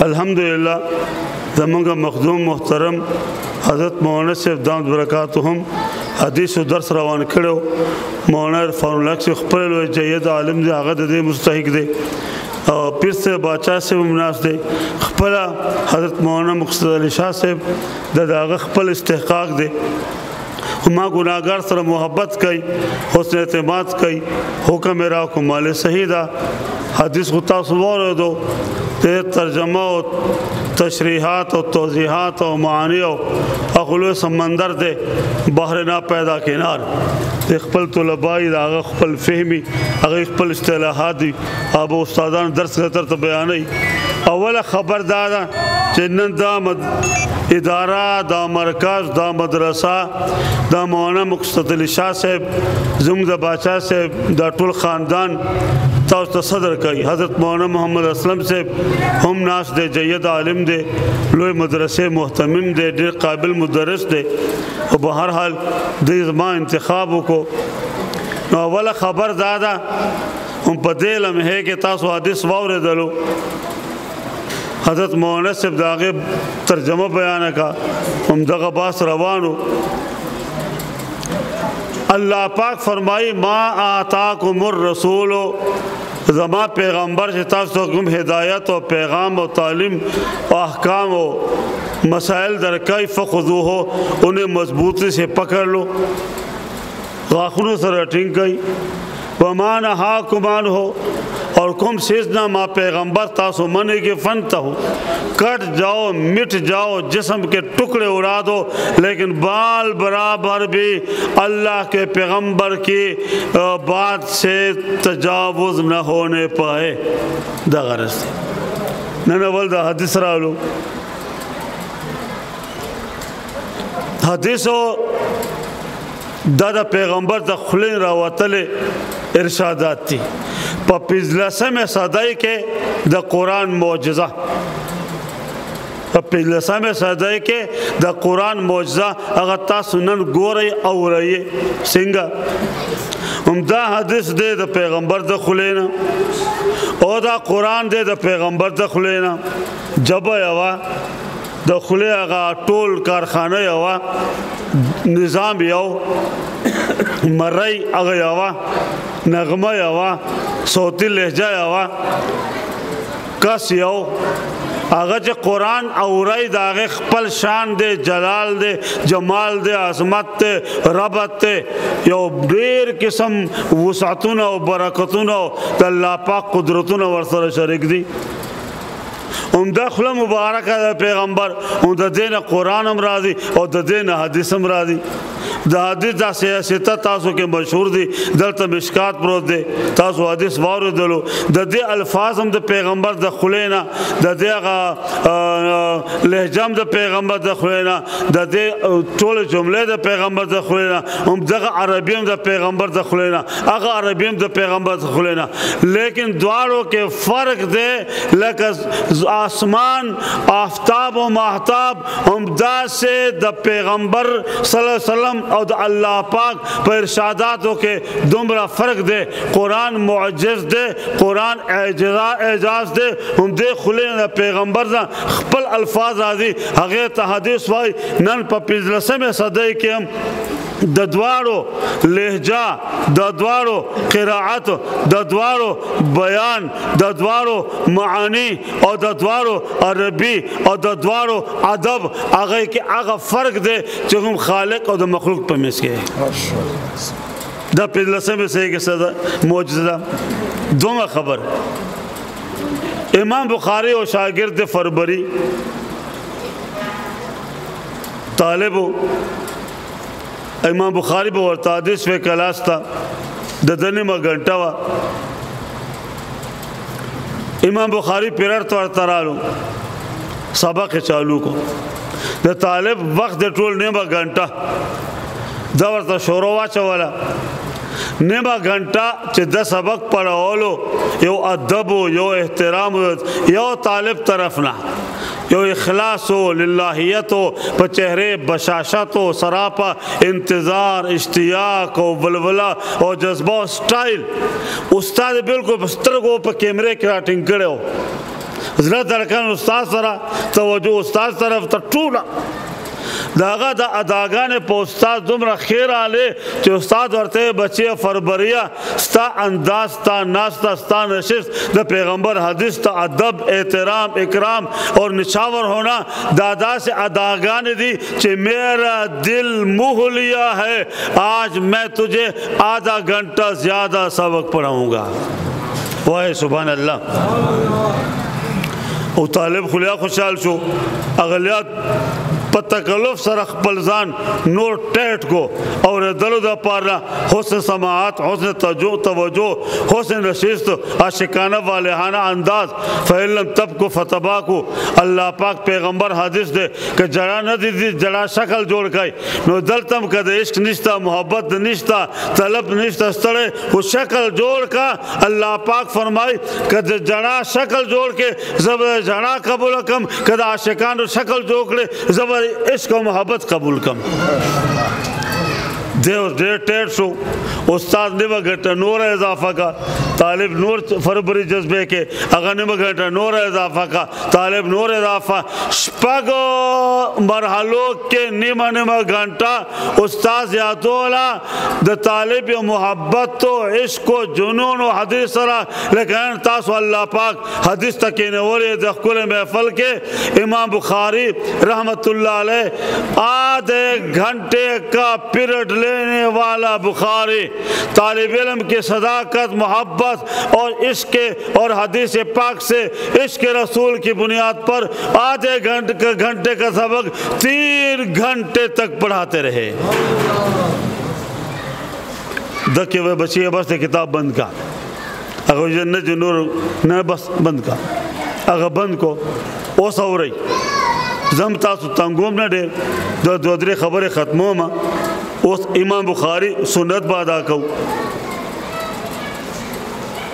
الحمدللہ زمانگا مخدوم محترم حضرت مولانا صاحب دامت برکاتهم حدیث و درس روان کړو. مولانا عرفان الله صاحب خپل لوی جید عالم دی، هغه د دې مستحق دی او پیر صاحب باچا صاحب مناس دی. خپل حضرت مولانا مقصد علی شاه صاحب د هغه خپل استحقاق دی. ما گناهګار سره محبت کوي، حسن اعتماد کوي، حکم راکو مال صحیح دا حدیث خو تاسو واورېدو د ترجمه او تشریحات او توضیحات او معانی او اخلو سمندر دی بحر نا پیدا کنار خپل طلبائی دا هغه خپل فهمي هغه خپل اصطلاحات دي اب استادان درس تر بیانوي. اوله خبر دا ده چې نن دا اداره دا مرکز دا مدرسه دا مولانا مقصد علی شاه صاحب زموږ د باچا صاحب دا ټول خاندان تاسو ته صدر کوي. حضرت مولانا محمد اسلم صاحب هم ناس دی، جید عالم دی، لوی مدرسې محتمم دی، ډېر قابل مدرس دی او په هر حال د زما انتخاب وکړو. نو اوله خبر دا ده هم په دې لمحې کې تاسو حدیث واورېدلو حضرت مولانا صاحب د هغې ترجمه بیانه کا همدغه باس روانو. اللہ پاک فرمائی ما آتاکم الرسول زما پیغمبر چې تاسو کوم هدایت او پیغام او تعلیم او احکام او مسائل درکای فخذوه انہیں مضبوطی سے پکڑ لو، غاخنوں سره ټینګ کړئ. وما نهاکم عنه اور کم سیزنا ما پیغمبر تاسو منع کے فنتا ہو کٹ جاؤ مٹ جاؤ جسم کے ٹکڑے اڑا دو لیکن بال برابر بھی اللہ کے پیغمبر کی بات سے تجاوز نہ ہونے پائے. دا غرض دی نن اول دا حدیث رالو. حدیثو دا پیغمبر دا خلین راوتل ارشادات تھی په 15 صدی کې د قرآن معجزه په 15 صدی کې د قرآن معجزه هغه تاسو نن ګورئ اورئ څنګه همدا حدیث دی د پیغمبر د خلینا او دا قرآن دی د پیغمبر د خلینا جبه یوا د خلی هغه ټول کارخانه یوا نظام یو مرئی هغه یوا نغمه یوا صوتی لهجه یوا کس یو هغه چې قرآن اورئ د هغې خپل شان دی، جلال دی، جمال دی، عظمت دی، ربط دی، یو ډېر قسم وسعتونه او برکتونه او د الله پاک قدرتونه ورسره شریک دي. عمده خله مبارکه د پیغمبر او د دې نه قرآن هم راځي او د دې نه حدیث هم راځي. د حدیث دا سیاست تاسو کې مشهور دي، دلته مشکات پروت دی، تاسو حدیث واورېدلو. د دې الفاظ هم د پیغمبر د خولې نه، د دې هغه لهجه هم د پیغمبر د خولې نه، د دې ټولې جملې د پیغمبر د خولې نه، همدغه عربي هم د پیغمبر د خولې نه، هغه عربي هم د پیغمبر د خولې نه. لیکن دواړو کې فرق دی لکه آسمان آفتاب و ماهتاب همداسې د پیغمبر صلی الله علیه وسلم او د الله پاک په ارشاداتو کې دومره فرق دی. قرآن معجز دی، قرآن اعجاز دی. همدې خولې د پیغمبر نه خپل الفاظ راځي هغې ته حدیث وایي. نن په 15 صدۍ کې هم د دواړو لهجه، د دواړو قرائت، د دواړو بیان، د دواړو معانی او د دواړو عربي او د دواړو ادب هغه کې هغه فرق دی چې هم خالق او د مخلوق په منځ کې دا 15 صدۍ کې څه معجزه ده. دومره خبر امام بخاری او شاگرد فربری طالبو امام بخاری به ورته حدیث وی کلاس ته د دنیمه غنټه وه. امام بخاری پیرر ورته رالو سبق چالو کو د طالب وخت د ټول نیمه غنټه دا ورته شروع واچوله. نیمه غنټه چې د سبق پڑھولو یو ادب یو احترام یو طالب طرف نه یو اخلاص و للہیت و پا چہرے بشاشت و سراپا انتظار اشتیاق و ولولا و جذبہ و سٹائل استاد بالکل سترگو پا کیمرے کی راٹنگ کرے ہو زړه درکن استاد سره توجه استاد طرف ته ټوله داغه د اداګانې په استاد دومره خیر آله چې استاد ورته بچي فربریا ستا انداز ستا ناستا ستا نشست د پیغمبر حدیث ته ادب احترام اکرام اور نشاور ہونا دادا سے اداګانې دي چې میرا دل موہ لیا ہے آج میں تجھے آدھا گھنٹہ زیادہ سبق پڑھاؤں گا وای سبحان الله او طالب خلیا خوشحال شو اغلیات په تکلف سره خپل ځان نور ټیټ کو اور دلو د پاره حسن سماعت حسن توجه حسن نشست عاشقانہ والہانہ انداز فعلم تب کو فتبا کو اللہ پاک پیغمبر حدیث دے کہ جڑا نہ دی جڑا شکل جوڑ کای نو دلتم کده عشق نشتا محبت نشتا طلب نشتا ستړے وہ شکل جوڑ کا اللہ پاک فرمائی کہ جڑا شکل جوڑ کے زبر جڑا قبول کم کده عاشقانہ شکل جوڑ زبر عشق و محبت قبول کم دیو ڈیٹ شو استاد نیم گھنٹہ نور اضافہ کا طالب نور فربری جذبے کے اگر نیم گھنٹہ نور اضافہ کا طالب نور اضافہ شپگو مرحلوں کے نیم گھنٹہ استاد یادولا دا طالب محبت تو عشق و جنون و حدیث سرا لیکن تاسو اللہ پاک حدیث تکینے ولی دخل محفل کے امام بخاری رحمت اللہ علیہ آدھے گھنٹے کا پیریڈ لینے والا بخاری طالب علم کی صداقت محبت اور عشق اور حدیث پاک سے عشق رسول کی بنیاد پر آدھے گھنٹے کا سبق 3 گھنٹے تک پڑھاتے رہے دکے ہوئے بچی ہے بس کتاب بند کا اگر جنت جنور نہ بس بند کا اگر بند کو او سو رہی زم تاسو تنگوم نہ دے دو درې خبرې ختمو ما اوس امام بخاری سنت بادا کو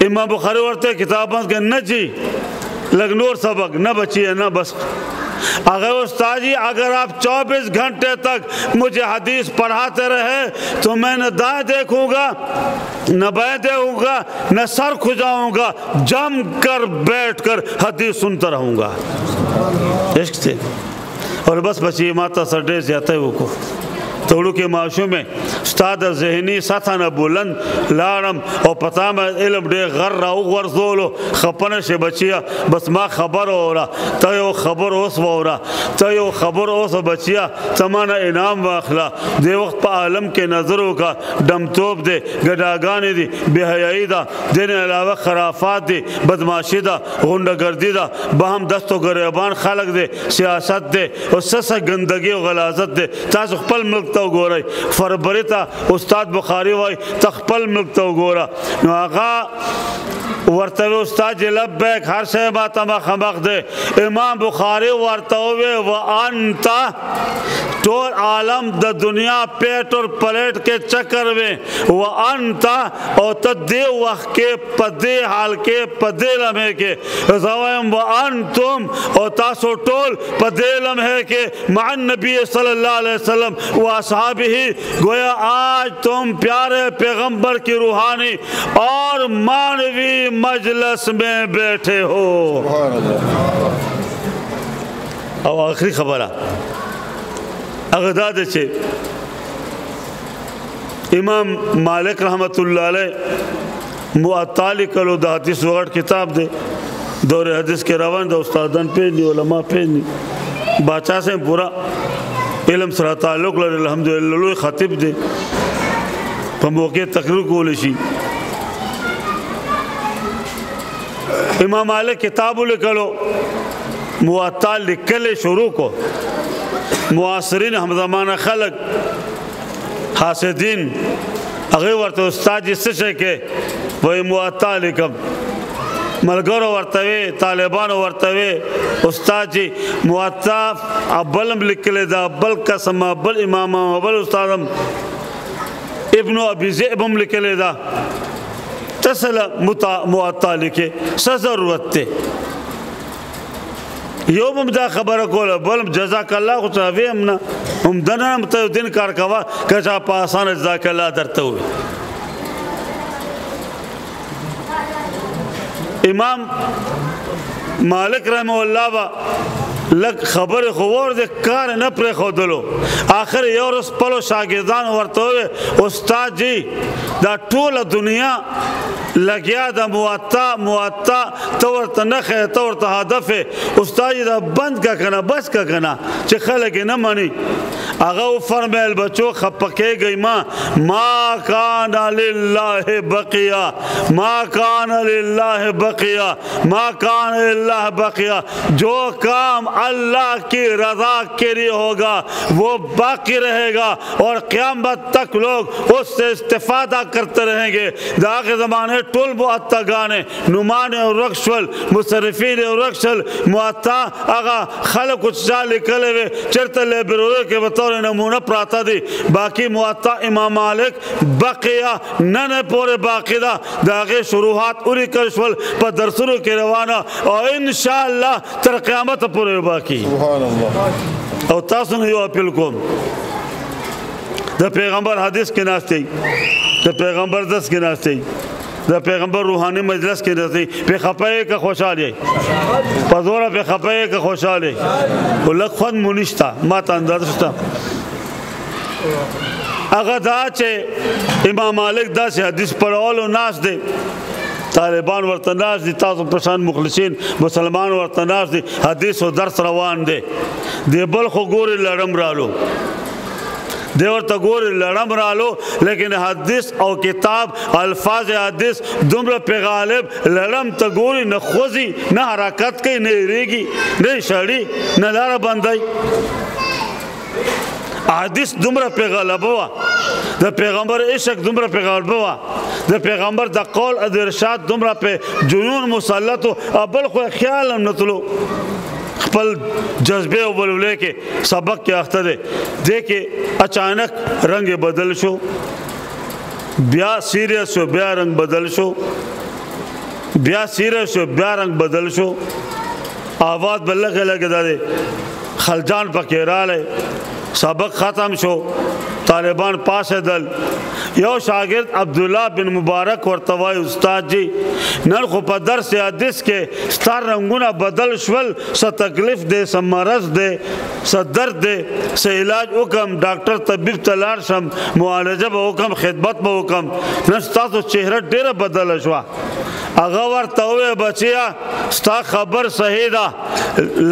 امام بخاری ورته کتاب بند کہ نہ جی لگ نور سبق نہ بچی ہے نہ بس اگر استاد جی اگر آپ 24 گھنٹے تک مجھے حدیث پڑھاتے رہے تو میں نہ دائیں دیکھوں گا نہ بائیں دیکھوں گا نہ سر کھجاؤں گا جم کر بیٹھ کر حدیث سنتا رہوں گا عشق سے اور بس بچی ماتا سڑے زیادہ وہ کو توڑو کے معاشو میں استاد ذہنی سطح نہ بلند لارم اور پتہ میں علم دے غر راو ورزولو خپنے سے بچیا بس ما خبر ہو رہا تیو خبر اوس ہو رہا تیو خبر اوس بچیا تمانا انعام واخلا دے وقت پا عالم کے نظروں کا ڈم توپ دے گڈاگانی دی بے حیائی دا دینے علاوہ خرافات دی بدماشی دا غنڈہ گردی دا باہم دست و گریبان خلق دے سیاست دے اور سسا گندگی و غلازت دے تاس خپل ملک تو گورا فربری تا استاد بخاری وائی تخپل ملک تو گورا نو آقا ورتوی استاد جی لبیک ہر شے باتا مخمق دے امام بخاری ورتوی وانتا ٹور عالم دا دنیا پیٹ اور پلیٹ کے چکر میں وانتا اور تدی وقت کے پدی حال کے پدی لمحے کے زوائم وانتم اور تاسو ٹول پدی لمحے کے مع النبی صلی اللہ علیہ وسلم واصحابہ ہی گویا آج تم پیارے پیغمبر کی روحانی اور مانوی مجلس میں بیٹھے ہو او آخری خبرہ اغداد چھے امام مالک رحمت اللہ علیہ معطالی کلو دا حدیث وغٹ کتاب دے دور حدیث کے روان دا استادان پہنی علماء پہنی باچا سے پورا علم سرا تعلق لڑے الحمدللہ لوی خطب دے پا موقع تقریر کو لشی امام مالک کتابو لکلو معطا لکلے شروع کو معاصرین ہم زمانہ خلق حاسدین اگر ورطا استاد جس سے کہ وہی معطا لکم ملگرو ورطوی طالبانو ورطوی استاد جی معطا ابلم لکلے دا ابل قسم ابل امام ابل استادم ابن ابی زئبم لکلے دا تسل معطا لکے سضرورت تے یوم دا خبر کولا بولم جزاک اللہ خود صحابی ہمنا ہم دنا ہم دن کار کوا کچا پاسان جزاک اللہ درتا ہوئے امام مالک رحمه الله با لک خبر خبر دے کار نه پر خودلو آخر یو ورځ خپلو شاګردانو ورته وویل استاد جی دا ټوله دنیا لګیا د موطا ته ورته نښه ته ورته هدف استاد دا بند کا کنه بس کا کنه چې خلک نه مني هغه وفرمیل بچو خپه کېږئ ما کان لله بقیه ما کان لله بقیه ما کان لله بقیه جو کام اللہ کی رضا کے لیے ہوگا وہ باقی رہے گا اور قیامت تک لوگ اس سے استفادہ کرتے رہیں گے داغ زمانے ټول معتگانے نمان اور رکشول مصرفین اور رکشل معتا آغا خلق اچھا لکلے ہوئے چرتے لے برورے کے بطور نمونہ پراتا دی باقی معتا امام مالک بقیہ نن پورے باقی دا داغے شروحات اوری کرشول پر درسروں کے روانہ اور انشاءاللہ تر قیامت پورے باقی سبحان اللہ او تاسو نه یو اپیل کوم د پیغمبر حدیث کې ناشتي د پیغمبر درس کې ناشتي د پیغمبر روحانی مجلس کې ناشتي په خپای کا خوشاله په زوره په خپای کا خوشاله ولک خود مونښتا ما ته انداز شته هغه دا چې امام مالک دا سي حدیث پڑھولو ناس دی طالبان ورته ناس دي تاسو پرشان مخلصین مسلمان ورته ناس دي حدیث او درس روان دي دی بل خو ګوري لړم رالو دی ورته ګوري لړم رالو لیکن حدیث او کتاب الفاظ حدیث دومره په غالب لړم ته ګوري نه خوځي نه حرکت کوي نه ریږي نه شړي نه لاره بندای حدیث دومره په غلبه وا د پیغمبر عشق دومره په غلبه وا د پیغمبر د قول او د ارشاد دومره په جنون مسلط او بل خو خیال هم نتلو خپل جذبه او بلولې کې سبق کې اخته ده دې کې اچانک رنگ بدل شو بیا سیریس شو بیا رنگ بدل شو بیا سیریس شو بیا رنگ بدل شو آواز بلغه لګه ده خلجان پکې رااله سبق ختم شو طالبان پاس دل یو شاگرد عبداللہ بن مبارک ورتوای استاد جی نن خو په درس حدیث کې ستار رنگونه بدل شول څه تکلیف دی څه مرض دی څه درد دی څه علاج وکم ډاکټر طبیب ته لاړ شم معالجه به وکم خدمت به وکم نن ستاسو چهره ډیره بدله شوه هغه ورته وویل بچیا ستا خبر صحیح ده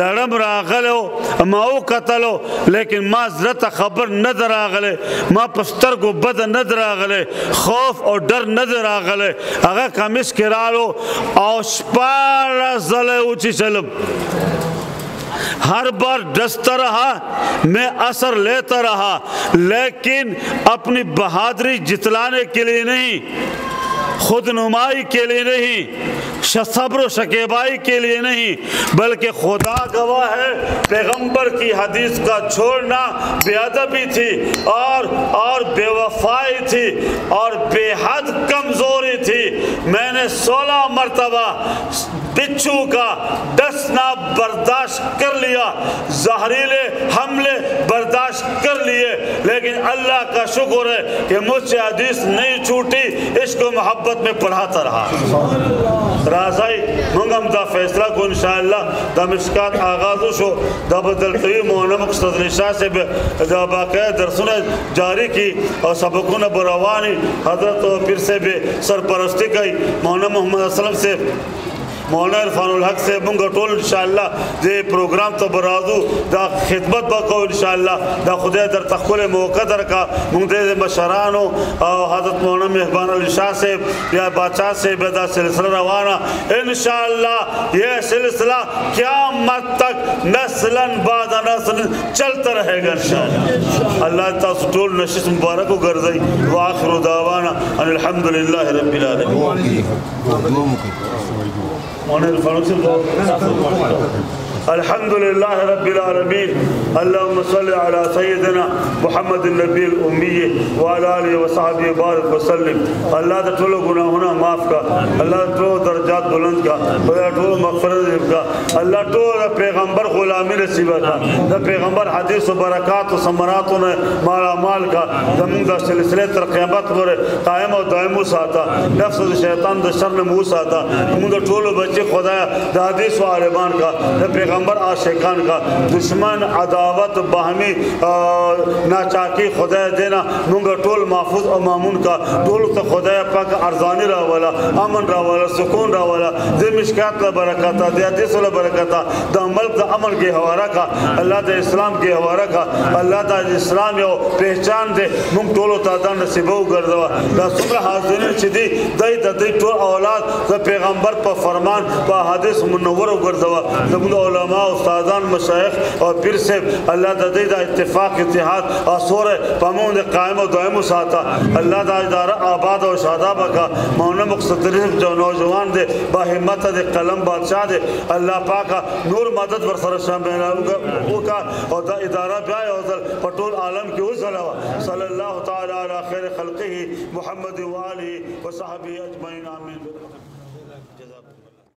لړم راغلی ما وکتلو لیکن ما زړه ته خبر نه ده راغلی ما په سترګو بده نه ده راغلی خوف او ډر نه ده راغلی هغه کمیس کې رالو او 14 ځله وچیچلم ہر بار ڈستا رہا میں اثر لیتا رہا لیکن اپنی بہادری جتلانے کے لیے نہیں خود نمائی کے لیے نہیں صبر و شکیبائی کے لیے نہیں بلکہ خدا گواہ ہے پیغمبر کی حدیث کا چھوڑنا بے ادبی تھی اور بے وفائی تھی اور بے حد کمزوری تھی میں نے 16 مرتبہ بچھو کا ڈسنا برداشت کر لیا زہریلے حملے برداشت کر لیے لیکن اللہ کا شکر ہے کہ مجھ سے حدیث نہیں چھوٹی عشق و محبت میں پڑھاتا رہا راځي موږ هم دا فیصله کو ان شاء الله د مشکات آغاز شو د بدلتوی مولانا مقصد نشا سے دا باقاعده درسونه جاری کی اور سبقونه بروانی حضرت پیر سے بھی سرپرستی کی مولانا محمد اسلم سے مولانا عرفان الحق سے منگا ټول انشاءاللہ دے پروگرام تو برازو دا خدمت بکو انشاءاللہ دا خدای در تخول موقع در کا منگ دے مشرانو حضرت مولانا مہربان علی شاہ سے یا بادشاہ سے دا سلسلہ روانا انشاءاللہ یہ سلسلہ قیامت تک نسلاً بعد نسل چلتا رہے گا انشاءاللہ اللہ تاسو ټول نشست مبارک گرزئی وآخر دعوانا ان الحمدللہ رب العالمین مولانا الفاروق سے अल्हम्दुलिल्लाह रब्बिल आलमीन अल्लाहुम्मा सल्लि अला सय्यिदिना मुहम्मद नबील उम्मी व अला आलिहि व सहबिहि बारिक व सल्लिम। अल्लाह द टोलो गुनाहोना माफ का, अल्लाह टोलो दर्जात बुलंद का, अल्लाह टोलो मगफरत का, अल्लाह टोलो पैगंबर गुलामी नसीब का, द पैगंबर हदीस व बरकत व समरात ने माला माल का दम द सिलसिले तर क़यामत पर कायम और दायम साता, नफ्स द शैतान द शर ने मुंह साता, मुंद टोलो बच्चे खुदा द हदीस व आलिमान का, द पैगंबर आशिकान का, दुश्मन अदावत बाहमी नाचाकी खुदा देना मुंगा टोल महफूज और मामून का टोल तो खुदा पाक अर्जानी रावाला, अमन रावाला, सुकून रावाला, दे मिशकात ला बरकता, दे हदीस ला बरकता, द अमल द अमल के हवारा का, अल्लाह द इस्लाम के हवारा का, अल्लाह द इस्लाम यो पहचान दे मुंग टोलो तादा नसीबो गर्दवा, द सुमरा हाजिरिन चिदी दई द दई टोल औलाद द पैगंबर पर फरमान पर हदीस मुनव्वर गर्दवा, द मुंग उलमा उस्तादान मशाइख और पीर से अल्लाह द दई द इत्तेफाक इत्तेहाद असोर पमून कायम और दायम साता, अल्लाह दा इदारा आबाद और शादाब का मौना मकसद जो नौजवान दे बाहिम्मत दे कलम बादशाह दे अल्लाह पाक नूर मदद वर सर शामिल का और दा इदारा ब्याह और पटोल आलम के उजलवा सल्लल्लाहु तआला अला खैर खल्क़िही मुहम्मद व आलिहि व सहबिही अजमईन आमीन।